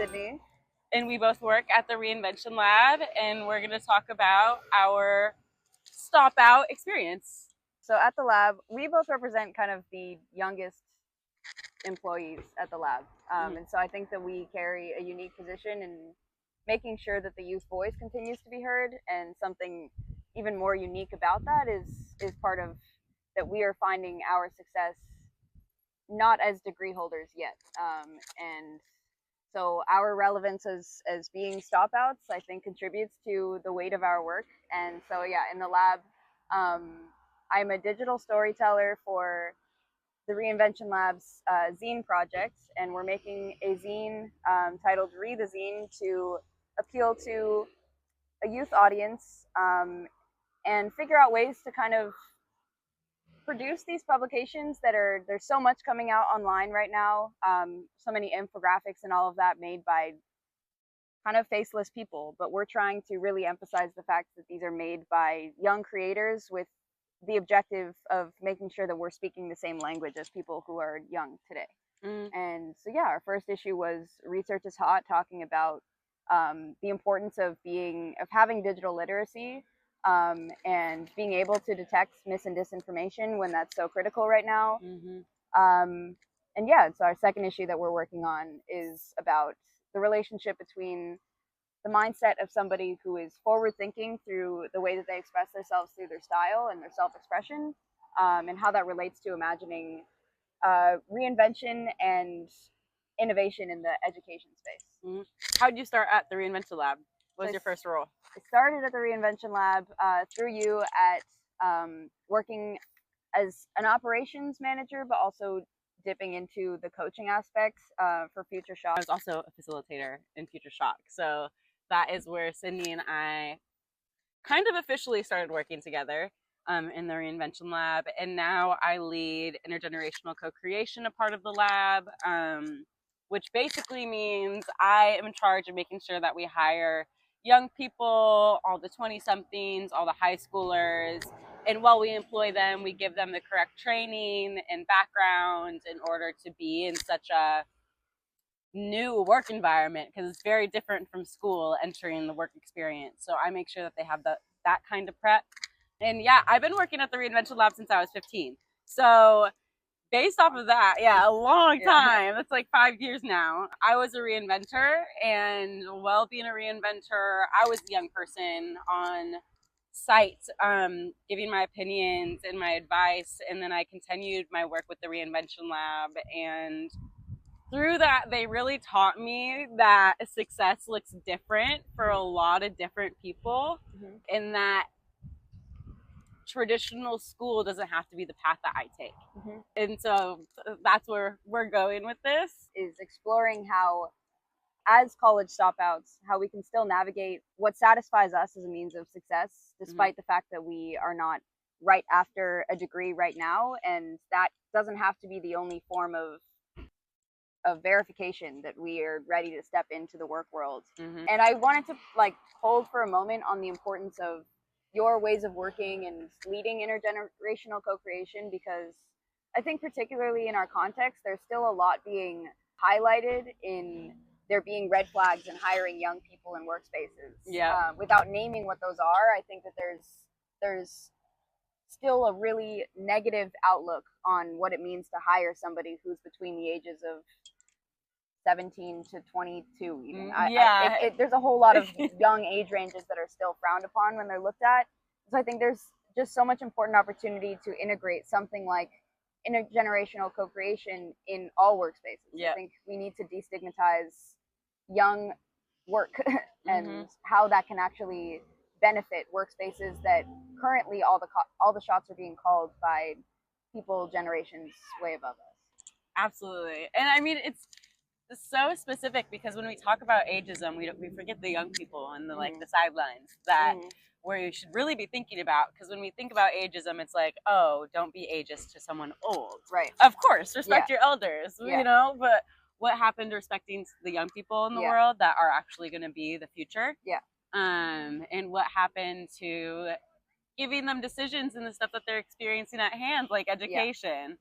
Sydney. And we both work at the Reinvention Lab, and we're going to talk about our stop out experience. So at the lab, we both represent kind of the youngest employees at the lab. And so I think that we carry a unique position in making sure that the youth voice continues to be heard. And something even more unique about that is part of that we are finding our success not as degree holders yet. And so our relevance as being stop outs, I think, contributes to the weight of our work. And so, yeah, in the lab, I'm a digital storyteller for the Reinvention Lab's zine project, and we're making a zine titled Read the Zine to appeal to a youth audience and figure out ways to kind of produce these publications there's so much coming out online right now, so many infographics and all of that made by kind of faceless people, but we're trying to really emphasize the fact that these are made by young creators with the objective of making sure that we're speaking the same language as people who are young today. And so, yeah, our first issue was Research is Hot, talking about the importance of having digital literacy and being able to detect mis and disinformation when that's so critical right now. And yeah, so our second issue that we're working on is about the relationship between the mindset of somebody who is forward thinking through the way that they express themselves through their style and their self-expression, and how that relates to imagining reinvention and innovation in the education space. How did you start at the Reinvention Lab? What was your first role? I started at the Reinvention Lab through you at working as an operations manager, but also dipping into the coaching aspects for Future Shock. I was also a facilitator in Future Shock. So that is where Sydney and I kind of officially started working together in the Reinvention Lab. And now I lead intergenerational co-creation, a part of the lab, which basically means I am in charge of making sure that we hire young people, all the 20-somethings, all the high schoolers. And while we employ them, we give them the correct training and background in order to be in such a new work environment, because it's very different from school entering the work experience. So I make sure that they have that kind of prep. And yeah, I've been working at the Reinvention Lab since I was 15. So based off of that, yeah, a long time. That's like 5 years now. I was a reinventor, and while being a reinventor, I was a young person on site, giving my opinions and my advice. And then I continued my work with the Reinvention Lab, and through that, they really taught me that success looks different for a lot of different people, and that traditional school doesn't have to be the path that I take. And so that's where we're going with this, is exploring how, as college stopouts, how we can still navigate what satisfies us as a means of success, despite the fact that we are not right after a degree right now. And that doesn't have to be the only form of verification that we are ready to step into the work world. And I wanted to hold for a moment on the importance of your ways of working and leading intergenerational co-creation, because I think particularly in our context, there's still a lot being highlighted in there being red flags in hiring young people in workspaces. Without naming what those are, I think that there's still a really negative outlook on what it means to hire somebody who's between the ages of 17 to 22 even. There's a whole lot of young age ranges that are still frowned upon when they're looked at. So I think there's just so much important opportunity to integrate something like intergenerational co-creation in all workspaces. I think we need to destigmatize young work and how that can actually benefit workspaces that currently all the shots are being called by people generations way above us. Absolutely. And I mean, it's so specific, because when we talk about ageism, we forget the young people and the the sidelines that where you should really be thinking about. Because when we think about ageism, it's like, oh, don't be ageist to someone old. Right. Of course, respect your elders, you know, but what happened to respecting the young people in the world that are actually going to be the future? And what happened to giving them decisions in the stuff that they're experiencing at hand, like education?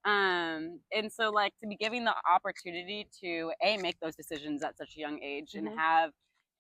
And so like to be given the opportunity to make those decisions at such a young age and have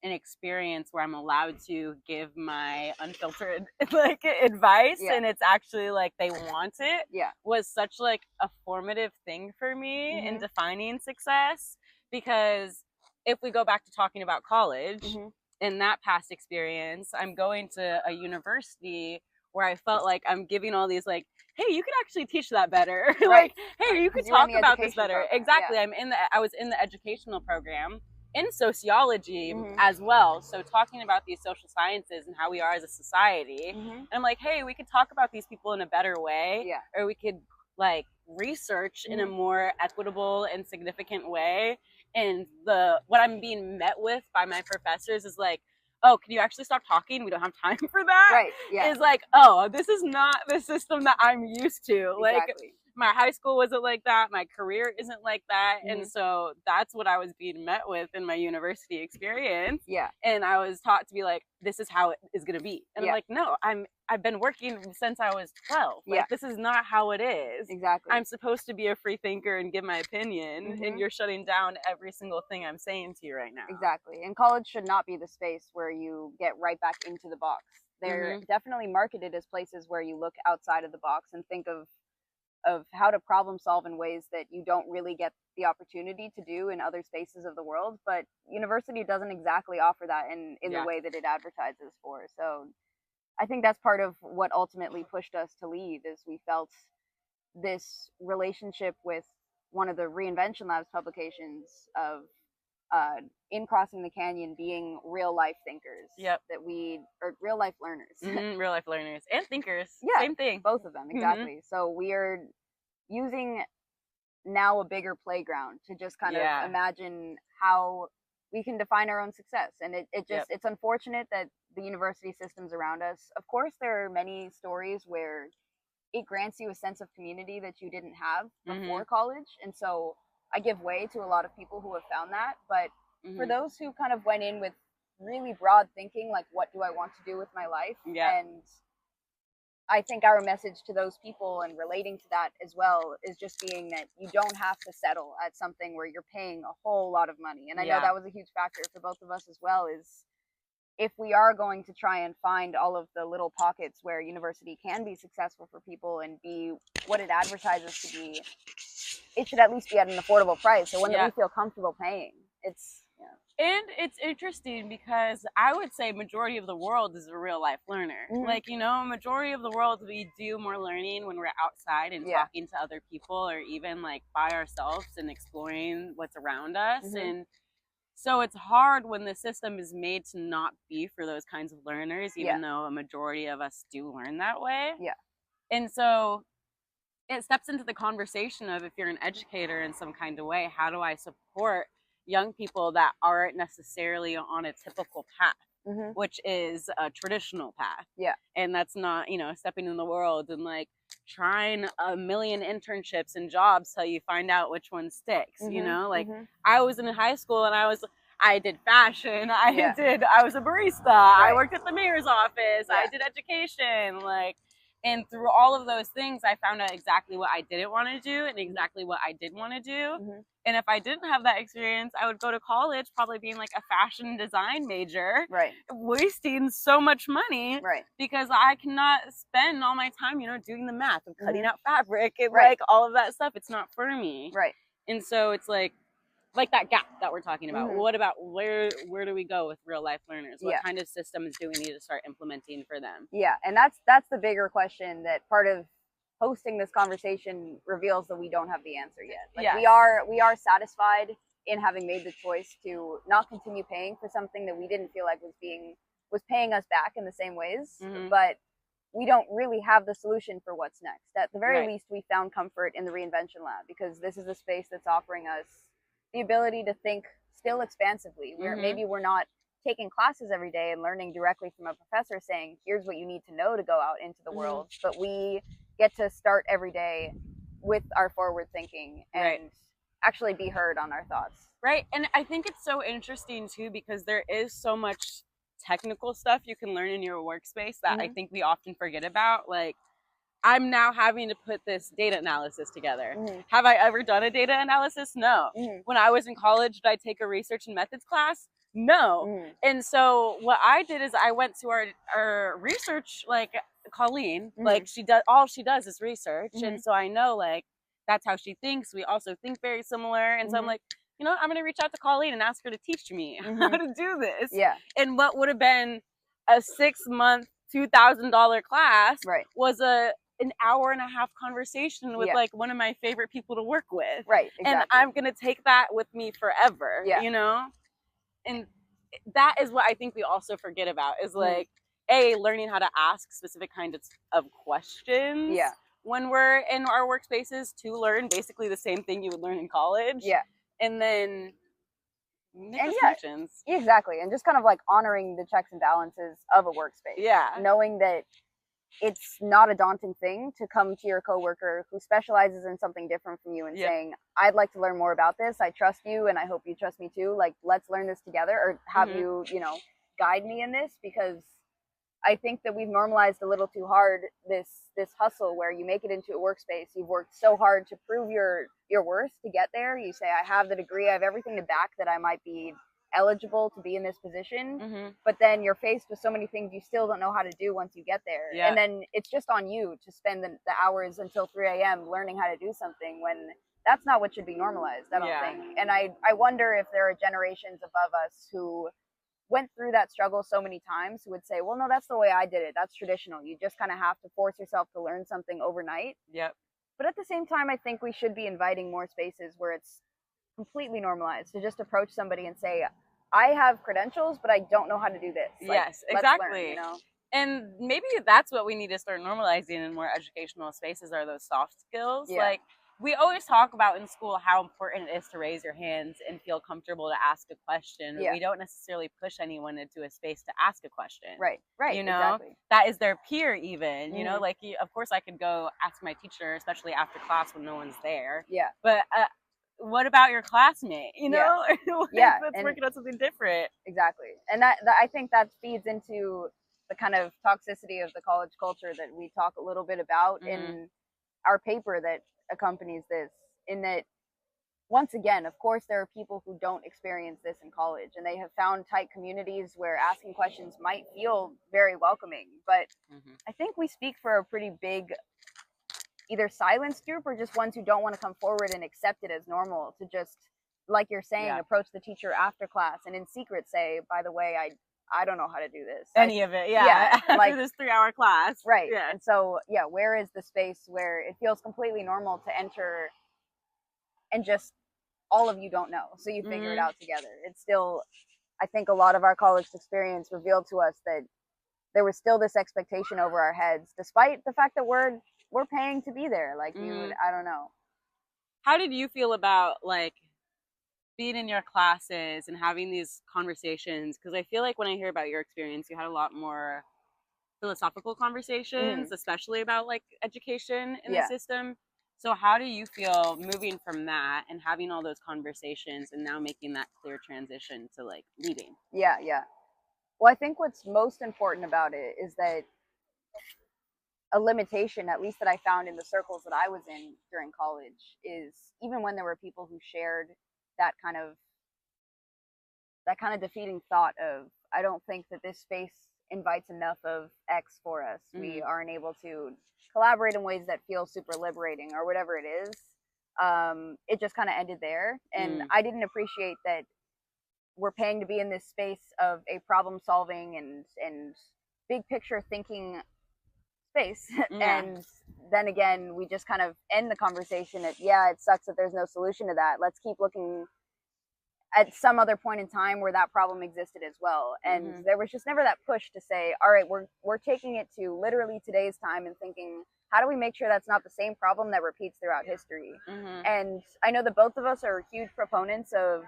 an experience where I'm allowed to give my unfiltered like advice and it's actually like they want it was such like a formative thing for me in defining success. Because if we go back to talking about college in that past experience, I'm going to a university where I felt like I'm giving all these like, hey, you could actually teach that better. Like, hey, you could talk about this better. Exactly. I was in the educational program in sociology as well. So talking about these social sciences and how we are as a society. And I'm like, hey, we could talk about these people in a better way. Or we could like research in a more equitable and significant way. And what I'm being met with by my professors is like, oh, can you actually stop talking? We don't have time for that. Right. Yeah. Is like, oh, this is not the system that I'm used to. Like, my high school wasn't like that. My career isn't like that. And so that's what I was being met with in my university experience. Yeah. And I was taught to be like, this is how it is going to be. And I'm like, no, I've been working since I was 12. Like, this is not how it is. Exactly. I'm supposed to be a free thinker and give my opinion. And you're shutting down every single thing I'm saying to you right now. Exactly. And college should not be the space where you get right back into the box. They're definitely marketed as places where you look outside of the box and think of how to problem solve in ways that you don't really get the opportunity to do in other spaces of the world. But university doesn't exactly offer that in the way that it advertises for. So I think that's part of what ultimately pushed us to leave, is we felt this relationship with one of the Reinvention Lab's publications of in Crossing the Canyon being real life thinkers. That we are real life learners. Real life learners and thinkers. Same thing. Both of them, exactly. So we are using now a bigger playground to just kind of imagine how we can define our own success. And it's unfortunate that the university systems around us, of course, there are many stories where it grants you a sense of community that you didn't have before college. And so I give way to a lot of people who have found that. But for those who kind of went in with really broad thinking, like, what do I want to do with my life? And I think our message to those people and relating to that as well is just being that you don't have to settle at something where you're paying a whole lot of money. And I know that was a huge factor for both of us as well, is if we are going to try and find all of the little pockets where university can be successful for people and be what it advertises to be, it should at least be at an affordable price, so one that we feel comfortable paying. And it's interesting because I would say majority of the world is a real life learner. Like, you know, majority of the world, we do more learning when we're outside and talking to other people, or even like by ourselves and exploring what's around us. And so it's hard when the system is made to not be for those kinds of learners, even though a majority of us do learn that way. And so it steps into the conversation of, if you're an educator in some kind of way, how do I support young people that aren't necessarily on a typical path, which is a traditional path. And that's not, you know, stepping in the world and like trying a million internships and jobs till you find out which one sticks, you know? Like I was in high school and I did fashion, I was a barista, I worked at the mayor's office, I did education, like, and through all of those things, I found out exactly what I didn't want to do and exactly what I did want to do. And if I didn't have that experience, I would go to college probably being like a fashion design major, wasting so much money because I cannot spend all my time, you know, doing the math and cutting out fabric and like all of that stuff. It's not for me. And so it's like that gap that we're talking about. What about where do we go with real life learners? What kind of systems do we need to start implementing for them? And that's the bigger question that part of hosting this conversation reveals, that we don't have the answer yet. Like we are satisfied in having made the choice to not continue paying for something that we didn't feel like was paying us back in the same ways, but we don't really have the solution for what's next. At the very least, we found comfort in the Reinvention Lab, because this is a space that's offering us the ability to think still expansively, where maybe we're not taking classes every day and learning directly from a professor saying, here's what you need to know to go out into the world, but we get to start every day with our forward thinking and actually be heard on our thoughts. And I think it's so interesting too, because there is so much technical stuff you can learn in your workspace that I think we often forget about. Like, I'm now having to put this data analysis together. Mm-hmm. Have I ever done a data analysis? No. Mm-hmm. When I was in college, did I take a research and methods class? No. Mm-hmm. And so what I did is I went to our research, like Colleen, Mm-hmm. like all she does is research. Mm-hmm. And so I know like that's how she thinks. We also think very similar. And so I'm like, you know, I'm going to reach out to Colleen and ask her to teach me how to do this. Yeah. And what would have been a 6-month, $2,000 class was an hour and a half conversation with like one of my favorite people to work with. Right. Exactly. And I'm going to take that with me forever, you know? And that is what I think we also forget about is like, learning how to ask specific kinds of questions when we're in our workspaces to learn basically the same thing you would learn in college. Yeah. And then make assumptions. Exactly. And just kind of like honoring the checks and balances of a workspace. Yeah. Knowing that it's not a daunting thing to come to your coworker who specializes in something different from you and saying, I'd like to learn more about this. I trust you and I hope you trust me too. Like, let's learn this together, or have you, you know, guide me in this, because I think that we've normalized a little too hard this hustle where you make it into a workspace. You've worked so hard to prove your worth to get there. You say, I have the degree, I have everything to back that I might be eligible to be in this position, but then you're faced with so many things you still don't know how to do once you get there. And then it's just on you to spend the hours until 3 a.m. learning how to do something, when that's not what should be normalized, I don't think. And I wonder if there are generations above us who went through that struggle so many times who would say, well, no, that's the way I did it. That's traditional. You just kind of have to force yourself to learn something overnight. Yep. But at the same time, I think we should be inviting more spaces where it's completely normalized to just approach somebody and say, I have credentials, but I don't know how to do this. Like, yes, exactly. Learn, you know? And maybe that's what we need to start normalizing in more educational spaces, are those soft skills. Like, we always talk about in school how important it is to raise your hands and feel comfortable to ask a question. We don't necessarily push anyone into a space to ask a question. Right, you know, that is their peer even, you know, like, of course I could go ask my teacher, especially after class when no one's there. Yeah. But what about your classmate, you know? That's working on something different. Exactly. And that I think that feeds into the kind of toxicity of the college culture that we talk a little bit about in our paper that accompanies this, in that, once again, of course, there are people who don't experience this in college, and they have found tight communities where asking questions might feel very welcoming. But I think we speak for a pretty big either silenced group or just ones who don't want to come forward and accept it as normal, to just, like you're saying, approach the teacher after class and in secret say, by the way, I don't know how to do this. Any of it, after like this 3-hour class. Right. Yeah. And so, where is the space where it feels completely normal to enter and just all of you don't know, so you figure it out together. It's still, I think a lot of our college experience revealed to us that there was still this expectation over our heads, despite the fact that we're paying to be there. Like, I don't know. How did you feel about, like, being in your classes and having these conversations? Because I feel like when I hear about your experience, you had a lot more philosophical conversations, especially about, like, education in the system. So how do you feel moving from that and having all those conversations and now making that clear transition to, like, leading? Yeah. Well, I think what's most important about it is that a limitation, at least that I found in the circles that I was in during college, is even when there were people who shared that kind of defeating thought of, I don't think that this space invites enough of X for us. We aren't able to collaborate in ways that feel super liberating, or whatever it is. It just kind of ended there. And I didn't appreciate that we're paying to be in this space of a problem solving and big picture thinking space. And then again, we just kind of end the conversation at, it sucks that there's no solution to that. Let's keep looking at some other point in time where that problem existed as well. And there was just never that push to say, all right, we're taking it to literally today's time and thinking, how do we make sure that's not the same problem that repeats throughout history? And I know that both of us are huge proponents of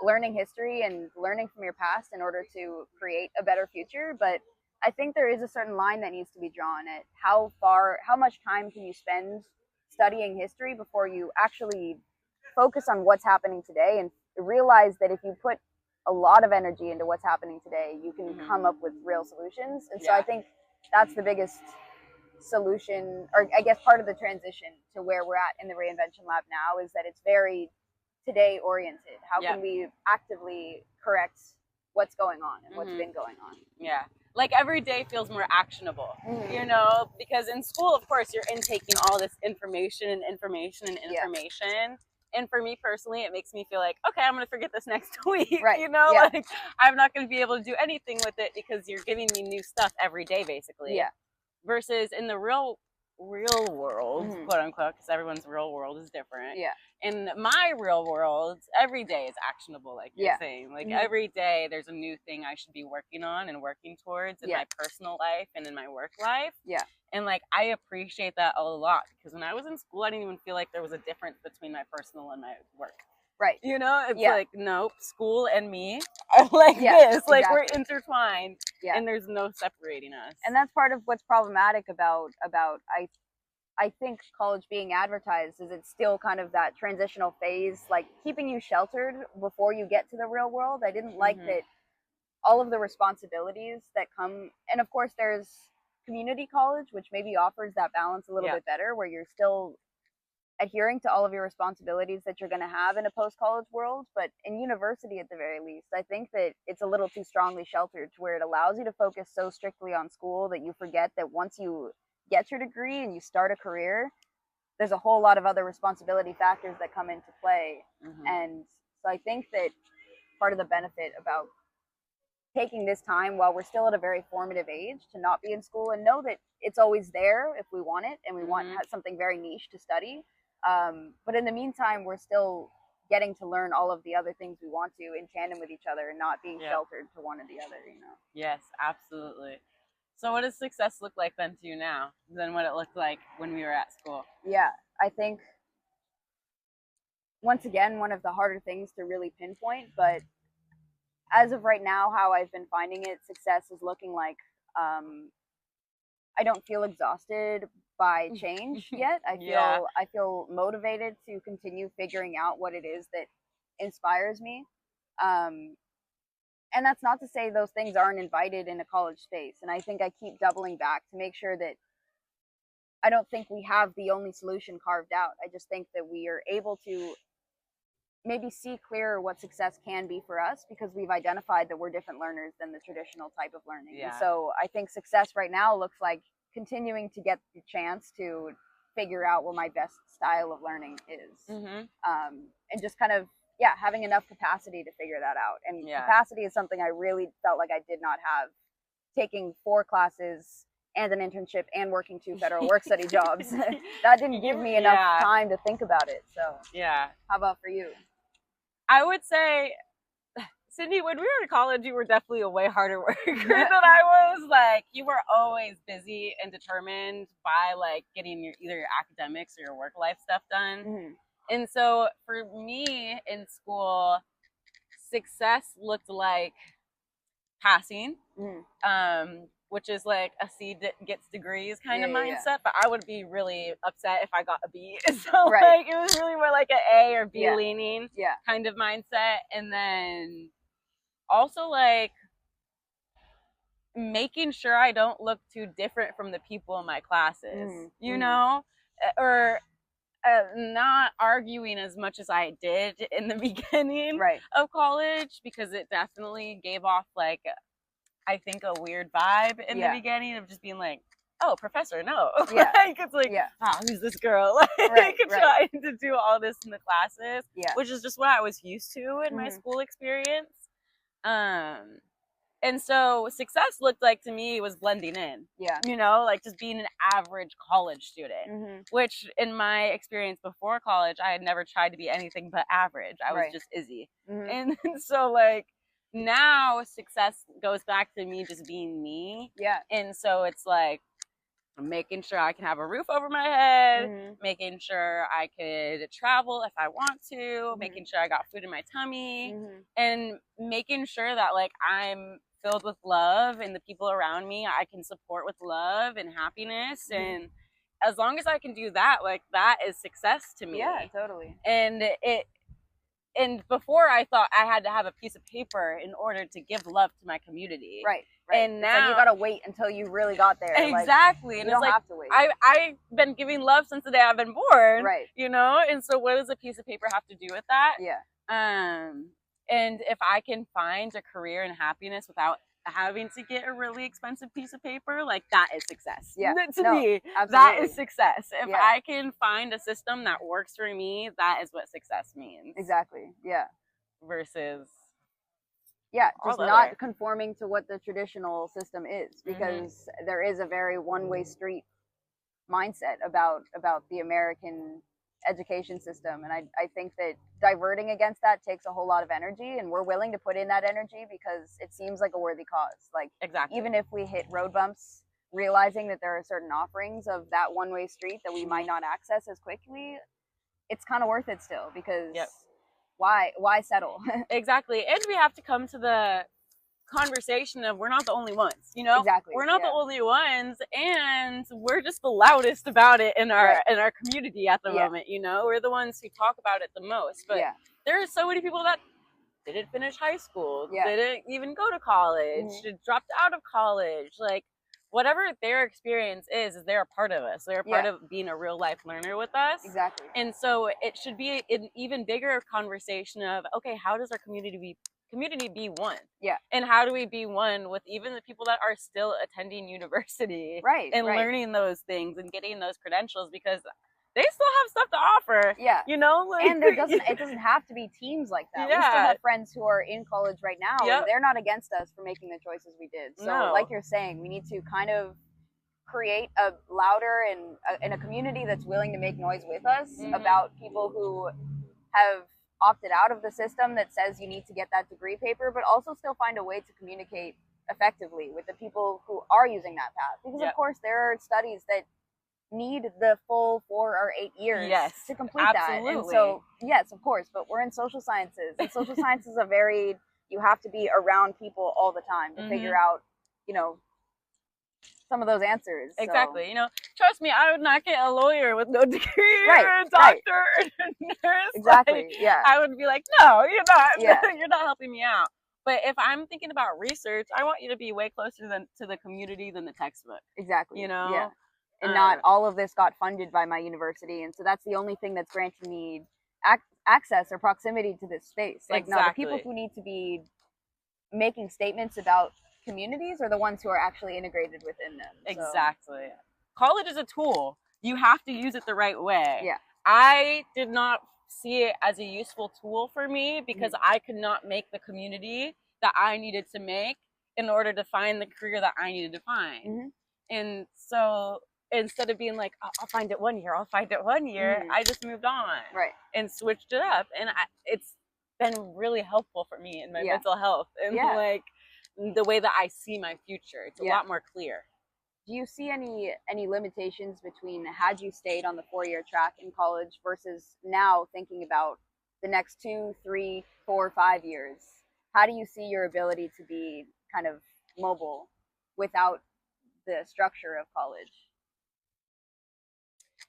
learning history and learning from your past in order to create a better future. But I think there is a certain line that needs to be drawn at how much time can you spend studying history before you actually focus on what's happening today, and realize that if you put a lot of energy into what's happening today, you can come up with real solutions. And so I think that's the biggest solution, or I guess part of the transition to where we're at in the Reinvention Lab now, is that it's very today oriented. How can we actively correct what's going on and what's been going on? Yeah. Like every day feels more actionable, you know, because in school, of course, you're intaking all this information and information and information. Yeah. And for me personally, it makes me feel like, okay, I'm going to forget this next week, right. You know, like I'm not going to be able to do anything with it because you're giving me new stuff every day, basically. Yeah. Versus in the real world, quote unquote, because everyone's real world is different. Yeah. In my real world, every day is actionable, like you're saying. Like every day there's a new thing I should be working on and working towards in my personal life and in my work life. Yeah. And like I appreciate that a lot, because when I was in school, I didn't even feel like there was a difference between my personal and my work. Right. You know, it's like, nope, school and me are like this. Like we're intertwined and there's no separating us. And that's part of what's problematic about I think college being advertised is it's still kind of that transitional phase, like keeping you sheltered before you get to the real world. I didn't like that all of the responsibilities that come, and of course there's community college, which maybe offers that balance a little bit better, where you're still adhering to all of your responsibilities that you're going to have in a post-college world. But in university, at the very least, I think that it's a little too strongly sheltered, to where it allows you to focus so strictly on school that you forget that once you get your degree and you start a career, there's a whole lot of other responsibility factors that come into play. And so I think that part of the benefit about taking this time while we're still at a very formative age to not be in school, and know that it's always there if we want it and we want something very niche to study. But in the meantime, we're still getting to learn all of the other things we want to in tandem with each other, and not being sheltered to one or the other, you know? Yes, absolutely. So what does success look like then to you now than what it looked like when we were at school? Yeah, I think, once again, one of the harder things to really pinpoint, but as of right now, how I've been finding it, success is looking like I don't feel exhausted by change yet. I feel motivated to continue figuring out what it is that inspires me. And that's not to say those things aren't invited in a college space. And I think I keep doubling back to make sure that I don't think we have the only solution carved out. I just think that we are able to maybe see clearer what success can be for us, because we've identified that we're different learners than the traditional type of learning. Yeah. So I think success right now looks like continuing to get the chance to figure out what my best style of learning is. And just kind of, having enough capacity to figure that out. And capacity is something I really felt like I did not have, taking 4 classes and an internship and working 2 federal work study jobs. That didn't give me enough time to think about it. So how about for you? I would say, Sydney, when we were in college, you were definitely a way harder worker than I was. Like, you were always busy and determined by like getting either your academics or your work life stuff done. And so for me in school, success looked like passing, which is like a C gets degrees kind of mindset. But I would be really upset if I got a B. So like it was really more like an A or B leaning kind of mindset. And then also like making sure I don't look too different from the people in my classes, you know, or not arguing as much as I did in the beginning of college, because it definitely gave off like, I think, a weird vibe in the beginning of just being like, oh, professor, no. Like, it's like, oh, who's this girl? Like, trying to do all this in the classes, which is just what I was used to in my school experience. And so success looked like to me was blending in, you know, like just being an average college student, which in my experience before college, I had never tried to be anything but average. I was just Izzy. And so like now success goes back to me just being me. And so it's like making sure I can have a roof over my head, making sure I could travel if I want to, making sure I got food in my tummy, and making sure that like I'm filled with love, and the people around me I can support with love and happiness. And as long as I can do that, like that is success to me. Yeah, totally. And before I thought I had to have a piece of paper in order to give love to my community. Right. And It's now like you gotta wait until you really got there. exactly. Like, and you it's don't like have to wait. I've been giving love since the day I've been born. Right. You know? And so what does a piece of paper have to do with that? Yeah. And if I can find a career and happiness without having to get a really expensive piece of paper, like that is success. Yeah. To me, absolutely. that is success. If Yeah. I can find a system that works for me, that is what success means. Exactly. Yeah. Versus just not conforming to what the traditional system is, because there is a very one-way street mindset about the American education system, and I think that diverting against that takes a whole lot of energy, and we're willing to put in that energy because it seems like a worthy cause. Like, exactly. even if we hit road bumps, realizing that there are certain offerings of that one-way street that we might not access as quickly, it's kind of worth it still, because why settle? Exactly. And we have to come to the conversation of we're not the only ones, you know? Exactly. We're not the only ones, and we're just the loudest about it in our community at the moment, you know? We're the ones who talk about it the most. But there are so many people that didn't finish high school, didn't even go to college, dropped out of college. Like, whatever their experience is they're a part of us. They're a part of being a real life learner with us. Exactly. And so it should be an even bigger conversation of, okay, how does our community be one? Yeah. And how do we be one with even the people that are still attending university? Right. And learning those things and getting those credentials, because they still have stuff to offer. Yeah. You know? Like, and it doesn't have to be teams like that. We still have friends who are in college right now, and they're not against us for making the choices we did. So like you're saying, we need to kind of create a louder and a community that's willing to make noise with us about people who have opted out of the system that says you need to get that degree paper, but also still find a way to communicate effectively with the people who are using that path. Because of course there are studies that need the full 4 or 8 years to complete that. And so yes, of course, but we're in social sciences, and social sciences are very, you have to be around people all the time to figure out, you know, some of those answers. Exactly. So. You know, trust me, I would not get a lawyer with no degree or a doctor or a nurse. Exactly. Like, I would be like, no, you're not. You're not helping me out. But if I'm thinking about research, I want you to be way closer to the community than the textbook. Exactly. You know? Yeah. And not all of this got funded by my university, and so that's the only thing that's granting me access or proximity to this space. Like, no, the people who need to be making statements about communities are the ones who are actually integrated within them. Exactly. College is a tool. You have to use it the right way. Yeah. I did not see it as a useful tool for me because I could not make the community that I needed to make in order to find the career that I needed to find. And so instead of being like, oh, I'll find it 1 year, I just moved on and switched it up. And it's been really helpful for me in my mental health and like the way that I see my future. It's a lot more clear. Do you see any limitations between had you stayed on the 4-year track in college versus now thinking about the next 2, 3, 4, 5 years? How do you see your ability to be kind of mobile without the structure of college?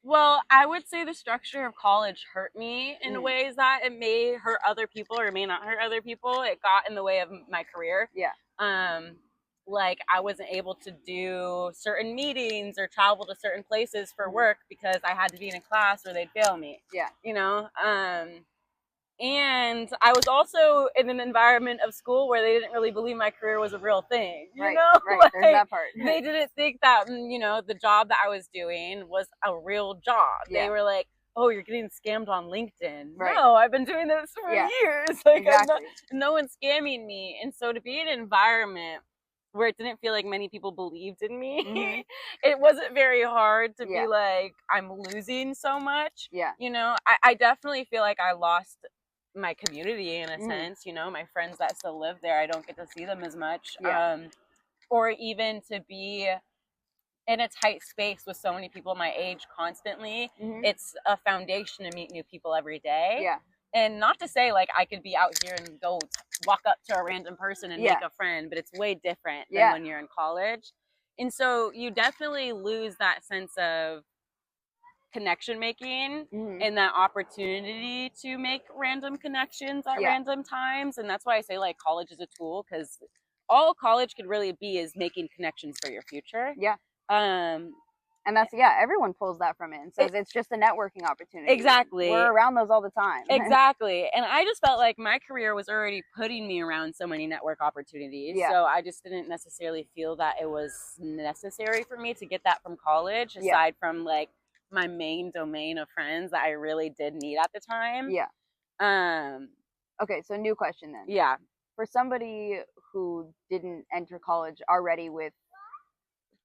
Well, I would say the structure of college hurt me in ways that it may hurt other people or may not hurt other people. It got in the way of my career. Like I wasn't able to do certain meetings or travel to certain places for work because I had to be in a class or they'd fail me. You know? And I was also in an environment of school where they didn't really believe my career was a real thing. You know? Like, there's that part. They didn't think that, you know, the job that I was doing was a real job. They were like, oh, you're getting scammed on LinkedIn. No, I've been doing this for years. Like, no one's scamming me. And so to be in an environment where it didn't feel like many people believed in me, it wasn't very hard to be like, I'm losing so much. You know, I definitely feel like I lost my community in a sense, you know, my friends that still live there, I don't get to see them as much. Or even to be in a tight space with so many people my age constantly, it's a foundation to meet new people every day. And not to say like I could be out here and go walk up to a random person and make a friend, but it's way different than when you're in college. And so you definitely lose that sense of connection making and that opportunity to make random connections at random times. And that's why I say like college is a tool, because all college could really be is making connections for your future. Yeah. And that's, everyone pulls that from it and says it's just a networking opportunity. Exactly. We're around those all the time. Exactly. And I just felt like my career was already putting me around so many network opportunities. Yeah. So I just didn't necessarily feel that it was necessary for me to get that from college, aside from like my main domain of friends that I really did need at the time. Yeah. Okay, so new question then. Yeah. For somebody who didn't enter college already with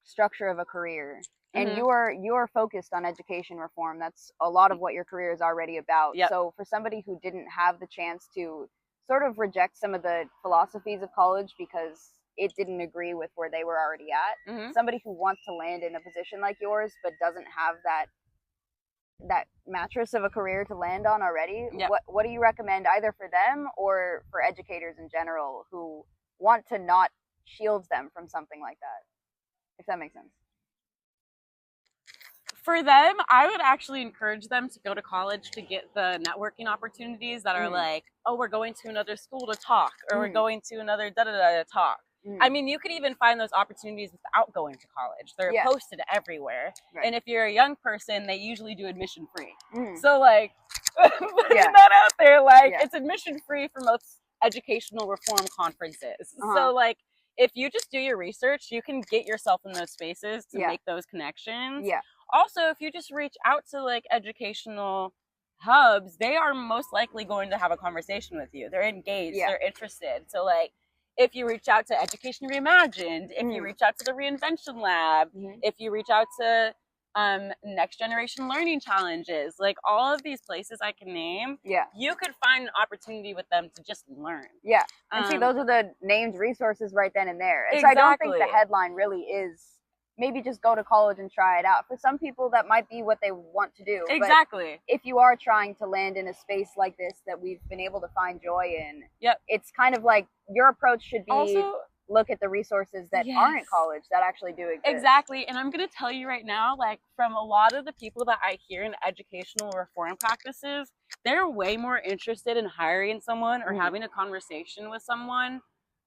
structure of a career, and you are focused on education reform, that's a lot of what your career is already about. Yep. So for somebody who didn't have the chance to sort of reject some of the philosophies of college because it didn't agree with where they were already at, somebody who wants to land in a position like yours but doesn't have that mattress of a career to land on already, what do you recommend either for them or for educators in general who want to not shield them from something like that, if that makes sense? For them, I would actually encourage them to go to college to get the networking opportunities that are like, oh, we're going to another school to talk, or we're going to another da-da-da to talk. I mean, you could even find those opportunities without going to college. They're posted everywhere. Right. And if you're a young person, they usually do admission free. So like, putting that out there, like it's admission free for most educational reform conferences. So like, if you just do your research, you can get yourself in those spaces to make those connections. Yeah. Also, if you just reach out to like educational hubs, they are most likely going to have a conversation with you. They're engaged, they're interested. So like, if you reach out to Education Reimagined, if you reach out to the Reinvention Lab, if you reach out to Next Generation Learning Challenges, like all of these places I can name, you could find an opportunity with them to just learn. Yeah. And see, those are the named resources right then and there. And so I don't think the headline really is maybe just go to college and try it out. For some people, that might be what they want to do. Exactly. But if you are trying to land in a space like this that we've been able to find joy in, it's kind of like your approach should be also, look at the resources that aren't college that actually do exist. Exactly. And I'm going to tell you right now, like from a lot of the people that I hear in educational reform practices, they're way more interested in hiring someone or having a conversation with someone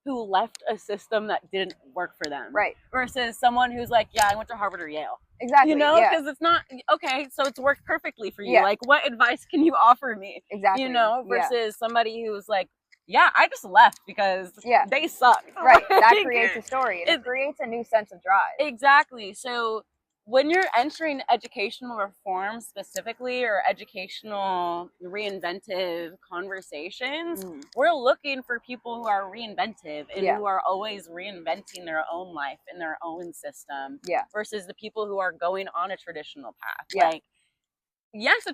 who left a system that didn't work for them. Right. Versus someone who's like, yeah, I went to Harvard or Yale. Exactly. You know, because it's not, okay, so it's worked perfectly for you. Like, what advice can you offer me? Exactly. You know, versus somebody who's like, yeah, I just left because they sucked. Right. That creates a story. It creates a new sense of drive. Exactly. So when you're entering educational reform specifically, or educational reinventive conversations, we're looking for people who are reinventive and who are always reinventing their own life and their own system versus the people who are going on a traditional path. Like, yes,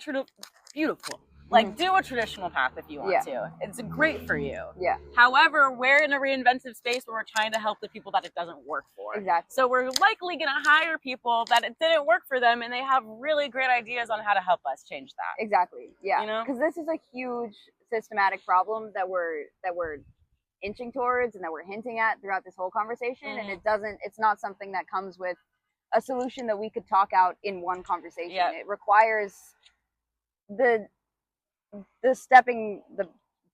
beautiful. Like, do a traditional path if you want to. It's great for you. Yeah. However, we're in a reinventive space where we're trying to help the people that it doesn't work for. Exactly. So we're likely going to hire people that it didn't work for them, and they have really great ideas on how to help us change that. Exactly. Yeah. You know? Because this is a huge systematic problem that we're inching towards and that we're hinting at throughout this whole conversation. And it's not something that comes with a solution that we could talk out in one conversation. It requires the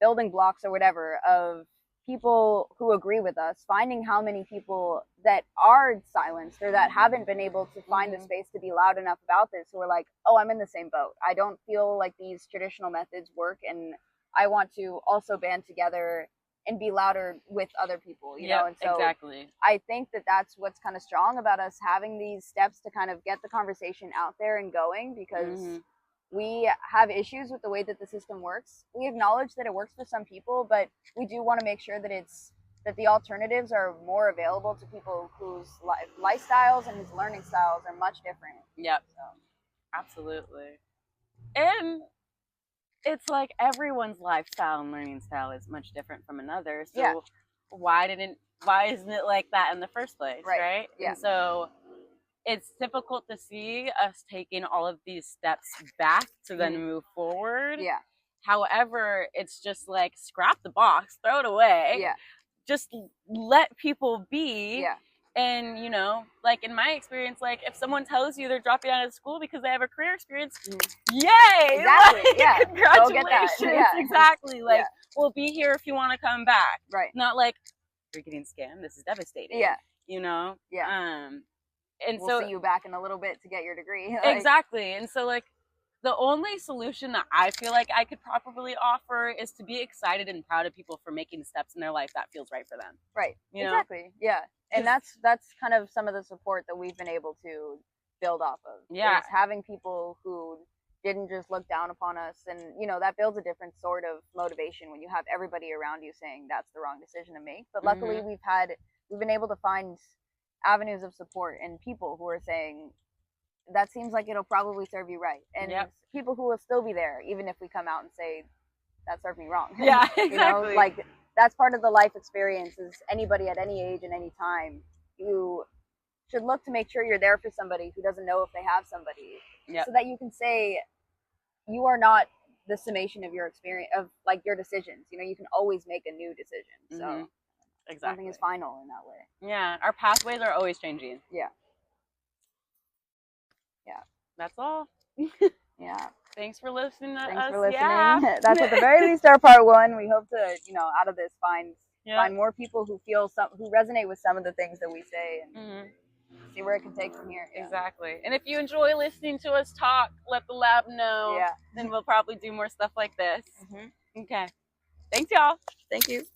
building blocks or whatever of people who agree with us, finding how many people that are silenced or that haven't been able to find the space to be loud enough about this, who are like, oh, I'm in the same boat. I don't feel like these traditional methods work, and I want to also band together and be louder with other people, you know? And so exactly. I think that that's what's kind of strong about us having these steps to kind of get the conversation out there and going, because we have issues with the way that the system works. We acknowledge that it works for some people, but we do want to make sure that the alternatives are more available to people whose lifestyles and whose learning styles are much different. Yep. So, absolutely. And it's like everyone's lifestyle and learning style is much different from another. So why isn't it like that in the first place? Right? Yeah. And so it's difficult to see us taking all of these steps back to then move forward. Yeah. However, it's just like, scrap the box, throw it away. Yeah. Just let people be. Yeah. And, you know, like in my experience, like if someone tells you they're dropping out of school because they have a career experience, yay! Exactly. Like, congratulations. Go get that. Exactly. Like, we'll be here if you want to come back. Right. Not like, you're getting scammed, this is devastating. Yeah. You know? Yeah. And we'll so see you back in a little bit to get your degree. exactly. And so like the only solution that I feel like I could properly offer is to be excited and proud of people for making steps in their life that feels right for them. Right. You know? Exactly. Yeah. And that's kind of some of the support that we've been able to build off of. Yeah. Is having people who didn't just look down upon us, and that builds a different sort of motivation when you have everybody around you saying that's the wrong decision to make. But luckily we've been able to find avenues of support and people who are saying that seems like it'll probably serve you right, and people who will still be there even if we come out and say that served me wrong. Yeah, exactly. Like that's part of the life experience. Is anybody at any age and any time, you should look to make sure you're there for somebody who doesn't know if they have somebody, so that you can say you are not the summation of your experience, of like your decisions. You can always make a new decision. So exactly, nothing is final in that way. Yeah, our pathways are always changing. Yeah. That's all. Yeah. Thanks for listening to us. Thanks for listening. Yeah. That's at the very least our part one. We hope to, out of this find more people who feel who resonate with some of the things that we say, and see where it can take from here. Exactly. And if you enjoy listening to us talk, let the lab know. Yeah. Then we'll probably do more stuff like this. Okay. Thanks, y'all. Thank you.